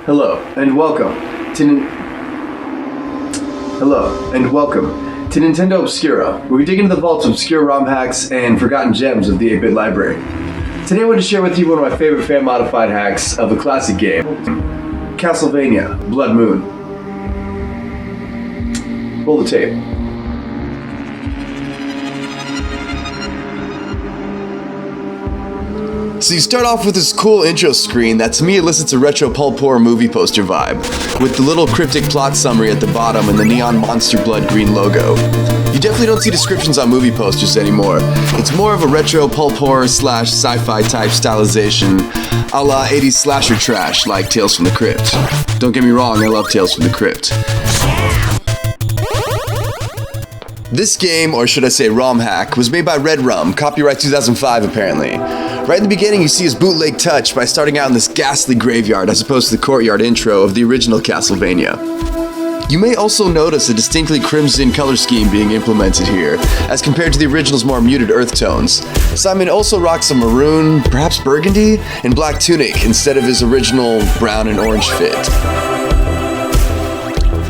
Hello and welcome to Nintendo Obscura, where we dig into the vaults of obscure ROM hacks and forgotten gems of the 8-bit library. Today I want to share with you one of my favorite fan-modified hacks of a classic game, Castlevania Blood Moon. Roll the tape. So you start off with this cool intro screen that to me elicits a retro pulp horror movie poster vibe, with the little cryptic plot summary at the bottom and the neon monster blood green logo. You definitely don't see descriptions on movie posters anymore. It's more of a retro pulp horror / sci-fi type stylization, a la 80s slasher trash like Tales from the Crypt. Don't get me wrong, I love Tales from the Crypt. This game, or should I say ROM hack, was made by Red Rum, copyright 2005 apparently. Right in the beginning you see his bootleg touch by starting out in this ghastly graveyard as opposed to the courtyard intro of the original Castlevania. You may also notice a distinctly crimson color scheme being implemented here, as compared to the original's more muted earth tones. Simon also rocks a maroon, perhaps burgundy, and black tunic instead of his original brown and orange fit.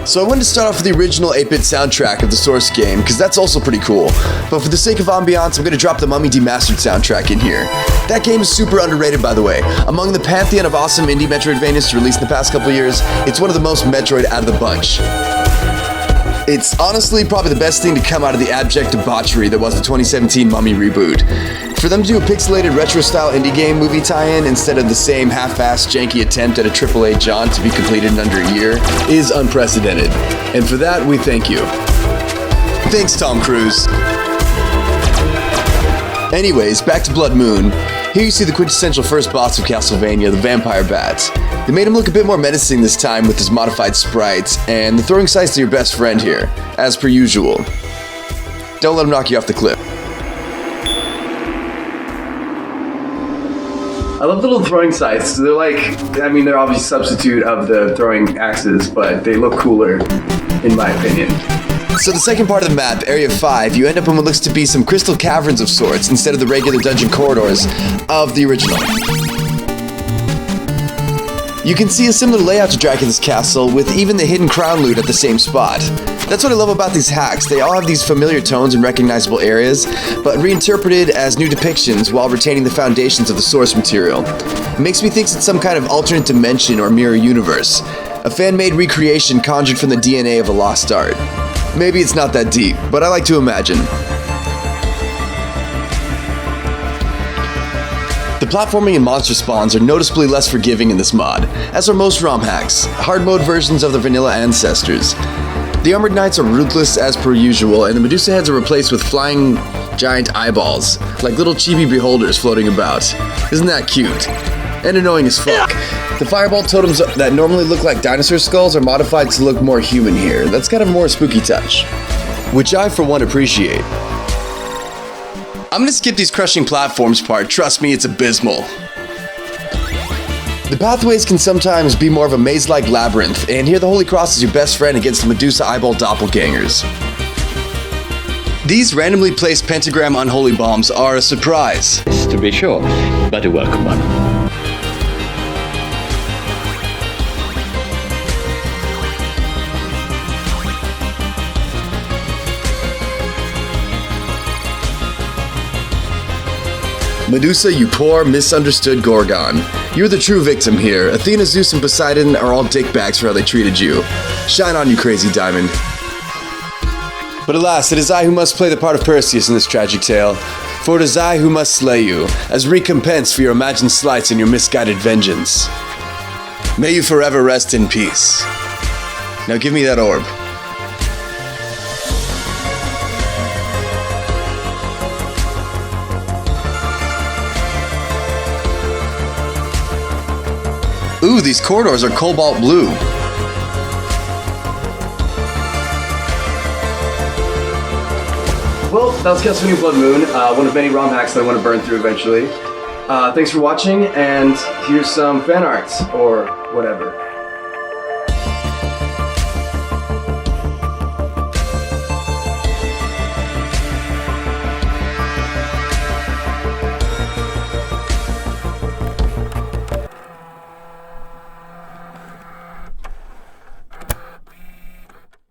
So I wanted to start off with the original 8-bit soundtrack of the source game, because that's also pretty cool. But for the sake of ambiance, I'm going to drop the Mummy Demastered soundtrack in here. That game is super underrated, by the way. Among the pantheon of awesome indie Metroidvanias released in the past couple years, it's one of the most Metroid out of the bunch. It's honestly probably the best thing to come out of the abject debauchery that was the 2017 Mummy reboot. For them to do a pixelated retro-style indie game movie tie-in instead of the same half-assed janky attempt at a AAA jaunt to be completed in under a year is unprecedented. And for that, we thank you. Thanks, Tom Cruise. Anyways, back to Blood Moon. Here you see the quintessential first boss of Castlevania, the Vampire Bat. They made him look a bit more menacing this time with his modified sprites, and the throwing sights to your best friend here, as per usual. Don't let him knock you off the cliff. I love the little throwing sights. They're they're obviously a substitute of the throwing axes, but they look cooler, in my opinion. So the second part of the map, Area 5, you end up in what looks to be some crystal caverns of sorts instead of the regular dungeon corridors of the original. You can see a similar layout to Dracula's castle with even the hidden crown loot at the same spot. That's what I love about these hacks. They all have these familiar tones and recognizable areas, but reinterpreted as new depictions while retaining the foundations of the source material. It makes me think it's some kind of alternate dimension or mirror universe. A fan-made recreation conjured from the DNA of a lost art. Maybe it's not that deep, but I like to imagine. The platforming and monster spawns are noticeably less forgiving in this mod, as are most ROM hacks, hard mode versions of the vanilla ancestors. The armored knights are ruthless as per usual, and the Medusa heads are replaced with flying giant eyeballs, like little chibi beholders floating about. Isn't that cute? And annoying as fuck. The fireball totems that normally look like dinosaur skulls are modified to look more human here. That's got a more spooky touch, which I for one appreciate. I'm gonna skip these crushing platforms part, trust me, it's abysmal. The pathways can sometimes be more of a maze-like labyrinth, and here the Holy Cross is your best friend against the Medusa eyeball doppelgangers. These randomly placed pentagram unholy bombs are a surprise. To be sure, but a welcome one. Medusa, you poor, misunderstood Gorgon. You're the true victim here. Athena, Zeus, and Poseidon are all dickbags for how they treated you. Shine on, you crazy diamond. But alas, it is I who must play the part of Perseus in this tragic tale. For it is I who must slay you, as recompense for your imagined slights and your misguided vengeance. May you forever rest in peace. Now give me that orb. Ooh, these corridors are cobalt blue. Well, that was Castlevania Blood Moon, one of many ROM hacks that I want to burn through eventually. Thanks for watching, and here's some fan art, or whatever.